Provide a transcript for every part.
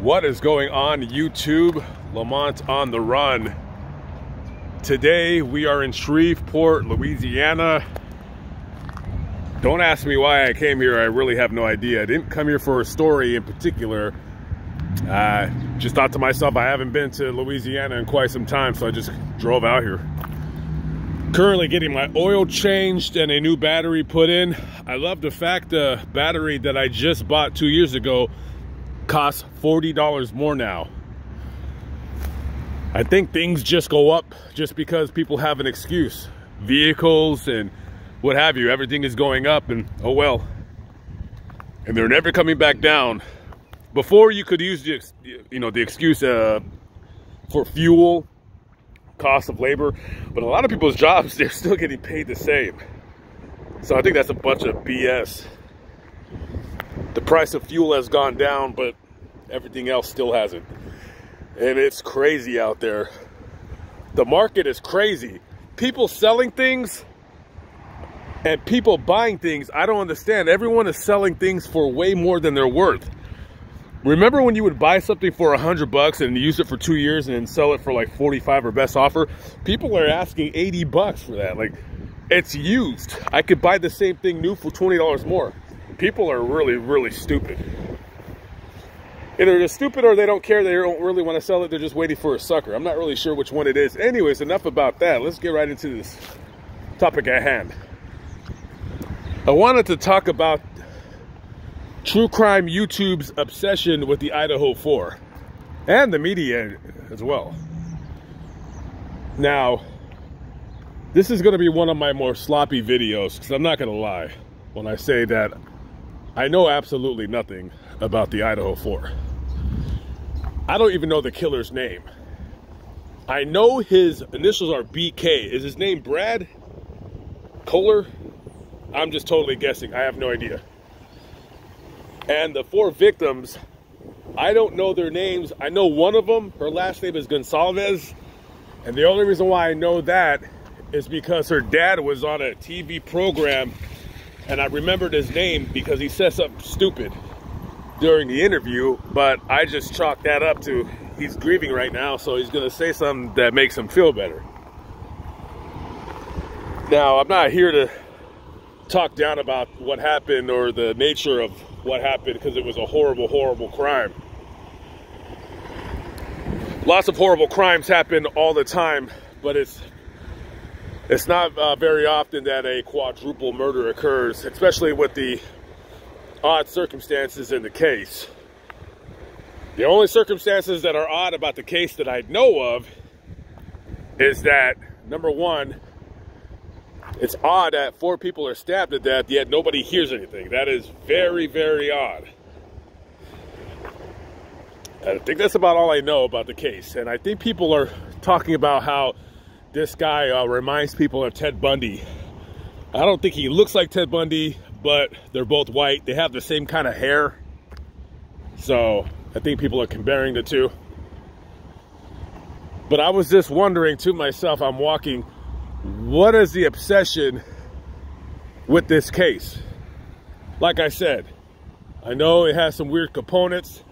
What is going on, YouTube? Lamont on the run. Today we are in Shreveport, Louisiana. Don't ask me why I came here. I really have no idea. I didn't come here for a story in particular. Just thought to myself, I haven't been to Louisiana in quite some time, so I just drove out here. Currently getting my oil changed and a new battery put in. I love the fact the battery that I just bought 2 years ago costs $40 more now. I think things just go up just because people have an excuse. Vehicles and what have you, everything is going up, and oh well. And they're never coming back down. Before, you could use the, the excuse for fuel, cost of labor, but a lot of people's jobs, they're still getting paid the same. So I think that's a bunch of BS. The price of fuel has gone down, but everything else still hasn't. And it's crazy out there. The market is crazy. People selling things and people buying things, I don't understand. Everyone is selling things for way more than they're worth. Remember when you would buy something for $100 and use it for 2 years and then sell it for like 45 or best offer? People are asking $80 for that. Like, it's used. I could buy the same thing new for $20 more. People are really, really stupid. Either they're stupid or they don't care. They don't really want to sell it. They're just waiting for a sucker. I'm not really sure which one it is. Anyways, enough about that. Let's get right into this topic at hand. I wanted to talk about true crime YouTube's obsession with the Idaho 4 and the media as well. Now, this is going to be one of my more sloppy videos, because I'm not going to lie when I say that I know absolutely nothing about the Idaho 4. I don't even know the killer's name. I know his initials are BK. Is his name Brad Kohler? I'm just totally guessing. I have no idea. And the 4 victims, I don't know their names. I know one of them, her last name is Gonsalves. And the only reason why I know that is because her dad was on a TV program, and I remembered his name because he said something stupid during the interview, but I just chalked that up to he's grieving right now, so he's gonna say something that makes him feel better. Now, I'm not here to talk down about what happened or the nature of what happened, because it was a horrible, horrible crime. Lots of horrible crimes happen all the time, but it's not very often that a quadruple murder occurs, especially with the odd circumstances in the case. The only circumstances that are odd about the case that I know of is that, number one, it's odd that 4 people are stabbed to death, yet nobody hears anything. That is very, very odd. I think that's about all I know about the case. And I think people are talking about how this guy reminds people of Ted Bundy. I don't think he looks like Ted Bundy, but they're both white. They have the same kind of hair. So I think people are comparing the two. But I was just wondering to myself, I'm walking, what is the obsession with this case? Like I said, I know it has some weird components.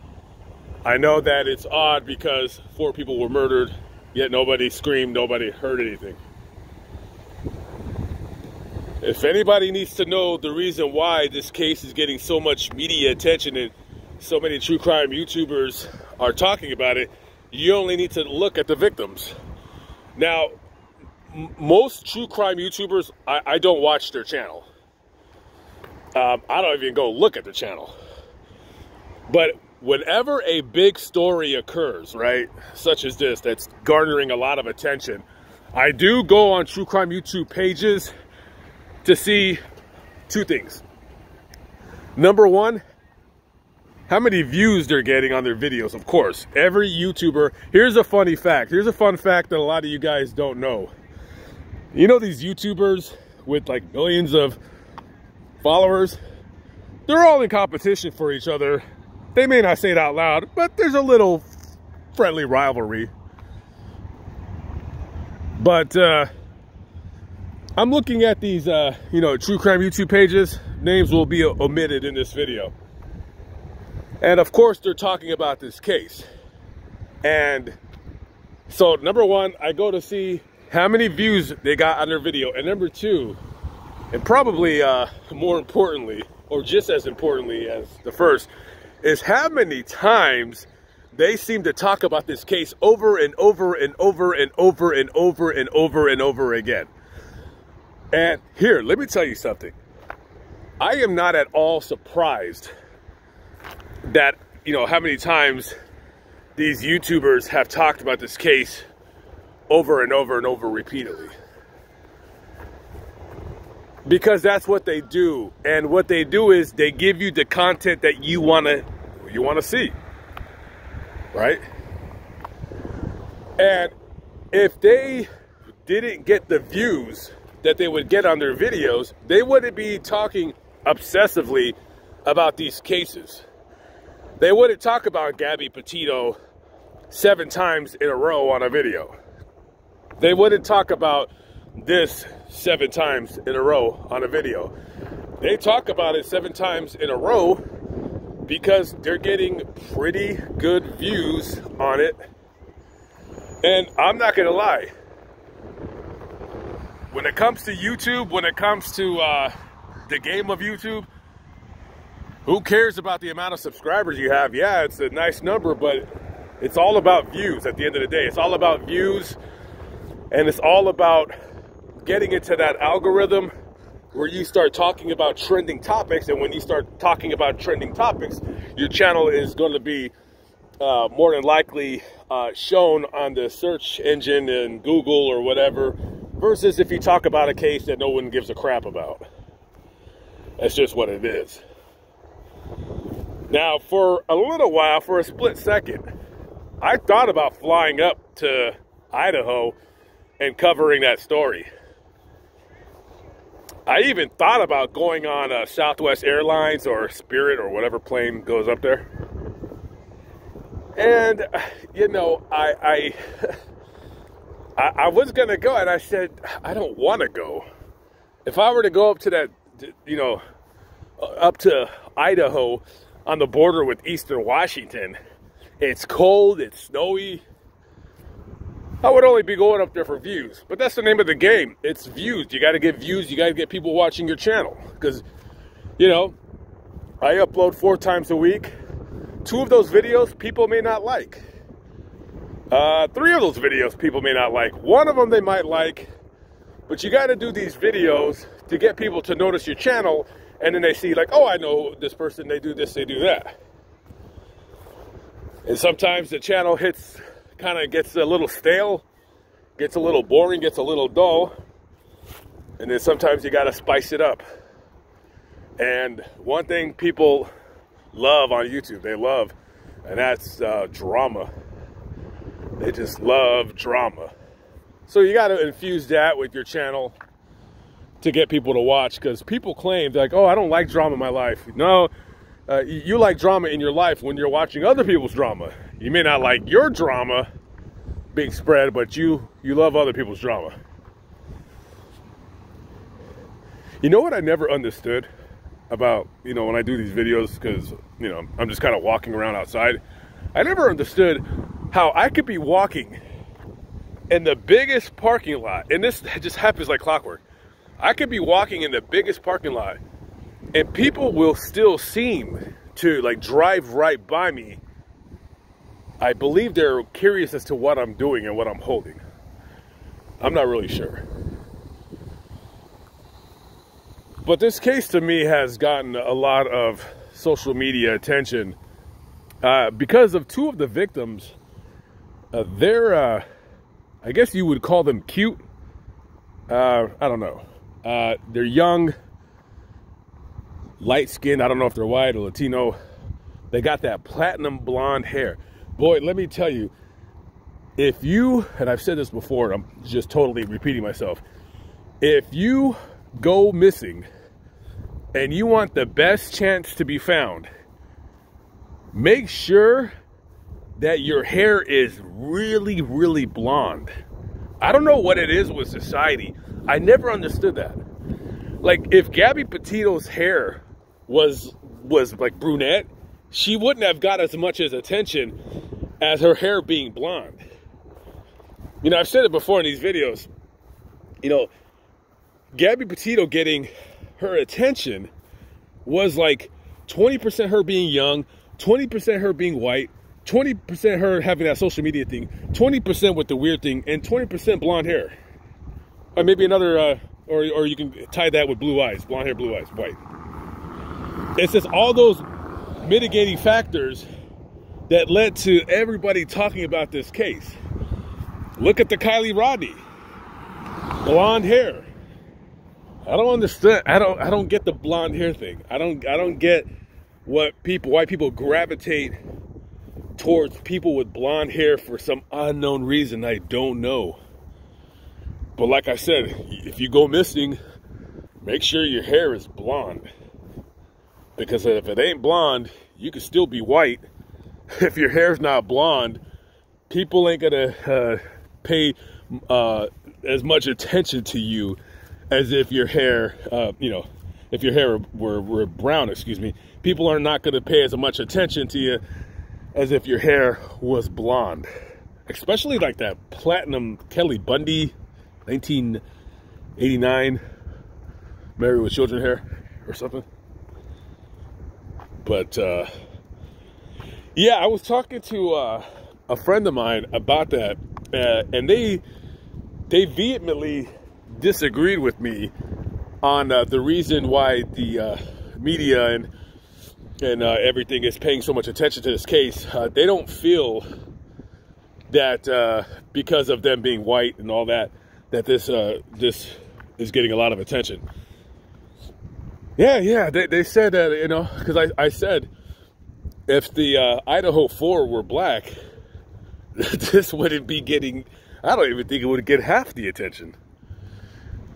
I know that it's odd because 4 people were murdered, yet nobody screamed, nobody heard anything. If anybody needs to know the reason why this case is getting so much media attention and so many true crime YouTubers are talking about it, you only need to look at the victims. Now, most true crime YouTubers, I don't watch their channel. I don't even go look at the channel. But whenever a big story occurs, right, such as this, that's garnering a lot of attention, I do go on true crime YouTube pages to see 2 things. Number one, how many views they're getting on their videos. Of course, every YouTuber, here's a funny fact. Here's a fun fact that a lot of you guys don't know. You know these YouTubers with like millions of followers? They're all in competition for each other. They may not say it out loud, but there's a little friendly rivalry. But I'm looking at these, true crime YouTube pages. Names will be omitted in this video. And of course, they're talking about this case. And so, number one, I go to see how many views they got on their video. And number two, and probably more importantly, or just as importantly as the first, is how many times they seem to talk about this case over and over and over and over and over and over and over again. And here, let me tell you something. I am not at all surprised that, you know, how many times these YouTubers have talked about this case over and over and over repeatedly. Because that's what they do. And what they do is they give you the content that you want to see. Right? And if they didn't get the views that they would get on their videos, they wouldn't be talking obsessively about these cases. They wouldn't talk about Gabby Petito 7 times in a row on a video. They wouldn't talk about this 7 times in a row on a video. They talk about it 7 times in a row because they're getting pretty good views on it. And I'm not gonna lie, when it comes to YouTube, when it comes to the game of YouTube, who cares about the amount of subscribers you have? Yeah, it's a nice number, but it's all about views at the end of the day. It's all about views, and it's all about getting into that algorithm where you start talking about trending topics. And when you start talking about trending topics, your channel is going to be more than likely shown on the search engine in Google or whatever, versus if you talk about a case that no one gives a crap about. That's just what it is. Now, for a little while, for a split second, I thought about flying up to Idaho and covering that story. I even thought about going on Southwest Airlines or Spirit or whatever plane goes up there. And, you know, I was going to go, and I said, I don't want to go. If I were to go up to that, you know, up to Idaho on the border with Eastern Washington, it's cold, it's snowy. I would only be going up there for views. But that's the name of the game. It's views. You got to get views. You got to get people watching your channel. Because, you know, I upload 4 times a week. 2 of those videos people may not like. 3 of those videos people may not like. 1 of them they might like. But you got to do these videos to get people to notice your channel. And then they see like, oh, I know this person. They do this, they do that. And sometimes the channel kind of gets a little stale, gets a little boring, gets a little dull. And then sometimes you got to spice it up. And one thing people love on YouTube, they love, and that's drama. They just love drama. So you got to infuse that with your channel to get people to watch, because people claim, like, oh, I don't like drama in my life. No, you like drama in your life when you're watching other people's drama. You may not like your drama being spread, but you love other people's drama. You know what I never understood about, you know, when I do these videos, because, you know, I'm just kind of walking around outside. I never understood how I could be walking in the biggest parking lot, and this just happens like clockwork. I could be walking in the biggest parking lot, and people will still seem to like drive right by me. I believe they're curious as to what I'm doing and what I'm holding. I'm not really sure. But this case to me has gotten a lot of social media attention because of 2 of the victims. They're, I guess you would call them cute. I don't know. They're young, light-skinned. I don't know if they're white or Latino. They got that platinum blonde hair. Boy, let me tell you, if you, and I've said this before, I'm just totally repeating myself. If you go missing and you want the best chance to be found, make sure that your hair is really, really blonde. I don't know what it is with society. I never understood that. Like, if Gabby Petito's hair was like brunette, she wouldn't have got as much as attention as her hair being blonde. You know, I've said it before in these videos, you know, Gabby Petito getting her attention was like 20% her being young, 20% her being white, 20% her having that social media thing, 20% with the weird thing, and 20% blonde hair. Or maybe another, or you can tie that with blue eyes, blonde hair, blue eyes, white. It's just all those mitigating factors that led to everybody talking about this case. Look at the Kylie Rodney, blonde hair. I don't understand. I don't get the blonde hair thing. I don't get why people gravitate towards people with blonde hair for some unknown reason. I don't know. But like I said, if you go missing, make sure your hair is blonde. Because if it ain't blonde, you can still be white. If your hair's not blonde, people ain't gonna pay as much attention to you as if your hair, you know, if your hair were brown, excuse me. People are not gonna pay as much attention to you as if your hair was blonde. Especially like that platinum Kelly Bundy, 1989, Married with Children hair or something. But yeah, I was talking to a friend of mine about that, and they vehemently disagreed with me on the reason why the media and everything is paying so much attention to this case. They don't feel that because of them being white and all that, that this is getting a lot of attention. Yeah, they said that, you know, because I said if the Idaho 4 were black, this wouldn't be getting, I don't even think it would get half the attention.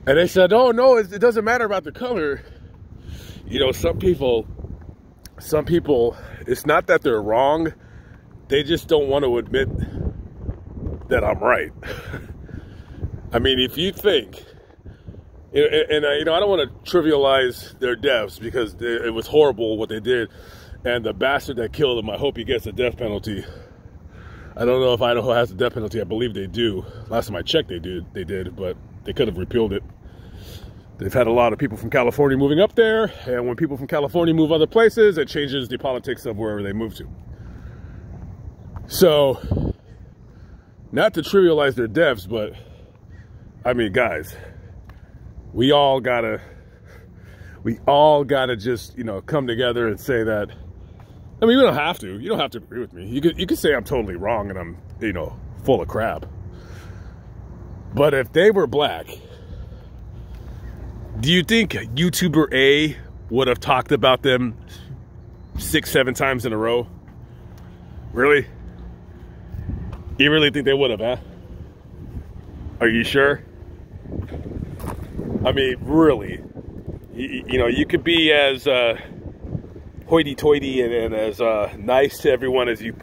And they said, oh no, it doesn't matter about the color. You know, some people, it's not that they're wrong, they just don't want to admit that I'm right. I mean, if you think, and you know, I don't want to trivialize their deaths because it was horrible what they did, and the bastard that killed him, I hope he gets a death penalty. I don't know if Idaho has a death penalty. I believe they do. Last time I checked, they did, but they could have repealed it. They've had a lot of people from California moving up there, and when people from California move other places, it changes the politics of wherever they move to. So, not to trivialize their deaths, but I mean, guys, we all gotta just, you know, come together and say that. I mean, you don't have to. You don't have to agree with me. You could say I'm totally wrong and I'm, you know, full of crap. But if they were black, do you think YouTuber A would have talked about them 6-7 times in a row? Really? You really think they would have, huh? Are you sure? I mean, really? You know, you could be as hoity-toity and as nice to everyone as you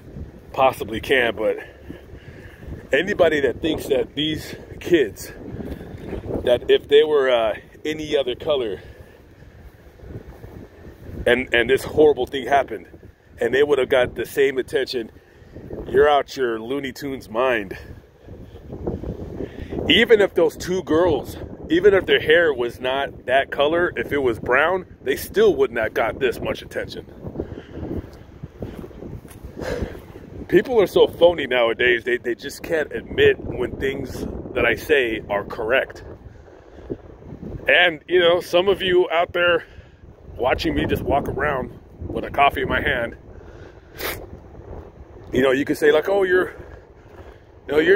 possibly can, but anybody that thinks that these kids, that if they were any other color and this horrible thing happened and they would have got the same attention, you're out your Looney Tunes mind. Even if those two girls, even if their hair was not that color, if it was brown, they still wouldn't have got this much attention. People are so phony nowadays, they just can't admit when things that I say are correct. And, you know, some of you out there watching me just walk around with a coffee in my hand, you know, you could say like, oh, you're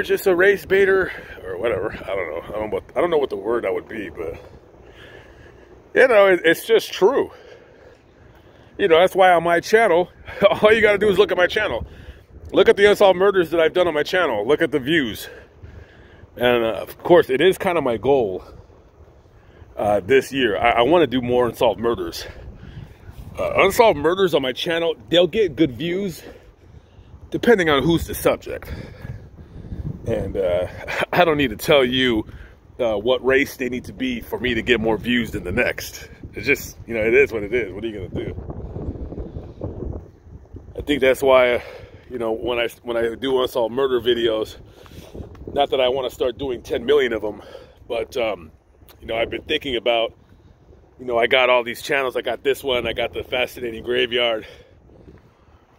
just a race baiter or whatever. I don't know what the word that would be, but you know, it's just true. You know, that's why on my channel, all you got to do is look at my channel. Look at the unsolved murders that I've done on my channel. Look at the views. And of course, it is kind of my goal this year. I want to do more unsolved murders. Unsolved murders on my channel, they'll get good views depending on who's the subject. And I don't need to tell you what race they need to be for me to get more views than the next. It's just, you know, it is what it is. What are you going to do? think that's why, you know, when I do unsolved murder videos, not that I want to start doing 10 million of them, but you know, I've been thinking about, you know, I got all these channels. I got this one, I got the Fascinating Graveyard,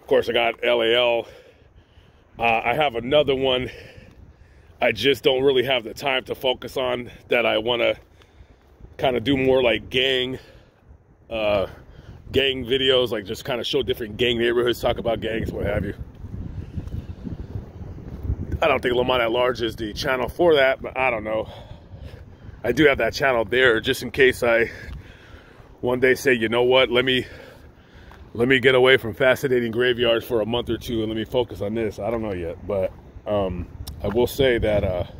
of course I got LAL. I have another one I just don't really have the time to focus on, that I want to kind of do more like gang videos, like just kind of show different gang neighborhoods, talk about gangs, what have you. I don't think Lamont at Large is the channel for that, but I don't know. I do have that channel there just in case I one day say, you know what, let me get away from Fascinating Graveyards for a month or two and let me focus on this. I don't know yet, but I will say that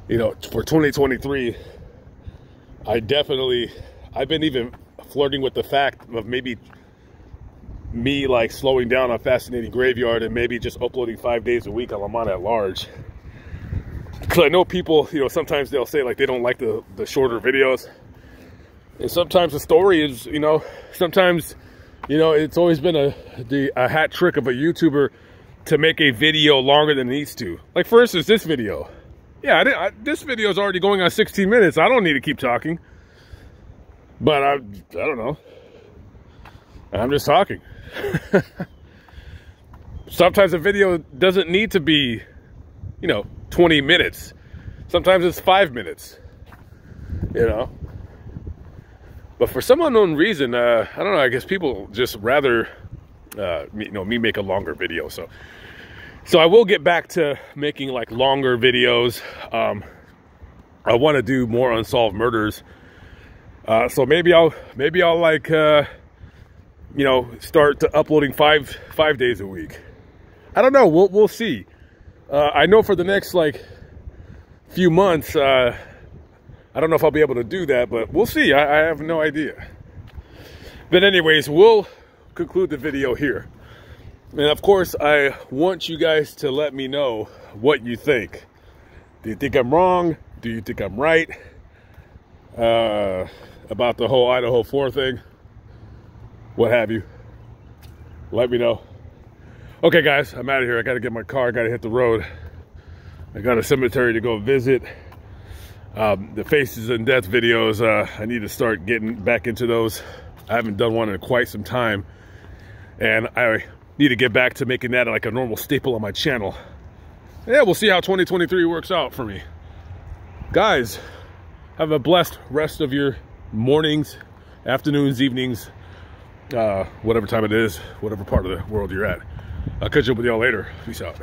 you know, for 2023, I've been even flirting with the fact of maybe me like slowing down on Fascinating Graveyard and maybe just uploading 5 days a week on Lamont at Large. Because I know people, you know, sometimes they'll say like they don't like the shorter videos. And sometimes the story is, you know, sometimes, you know, it's always been a hat trick of a YouTuber to make a video longer than it needs to. Like for instance, this video. Yeah, this video is already going on 16 minutes. I don't need to keep talking. But I don't know. I'm just talking. Sometimes a video doesn't need to be, you know, 20 minutes. Sometimes it's 5 minutes, you know. But for some unknown reason, I don't know, I guess people just rather, me make a longer video. So I will get back to making like longer videos. I want to do more unsolved murders. So maybe I'll like, you know, start uploading five days a week. I don't know. We'll see. I know for the next like few months, I don't know if I'll be able to do that, but we'll see. I have no idea. But anyways, we'll conclude the video here. And of course, I want you guys to let me know what you think. Do you think I'm wrong? Do you think I'm right? About the whole Idaho 4 thing, what have you. Let me know. Okay guys, I'm out of here. I gotta get my car, I gotta hit the road. I got a cemetery to go visit. The Faces and Death videos, I need to start getting back into those. I haven't done one in quite some time, and I need to get back to making that like a normal staple on my channel. Yeah, we'll see how 2023 works out for me. Guys, have a blessed rest of your mornings, afternoons, evenings, whatever time it is, whatever part of the world you're at. I'll catch up with y'all later. Peace out.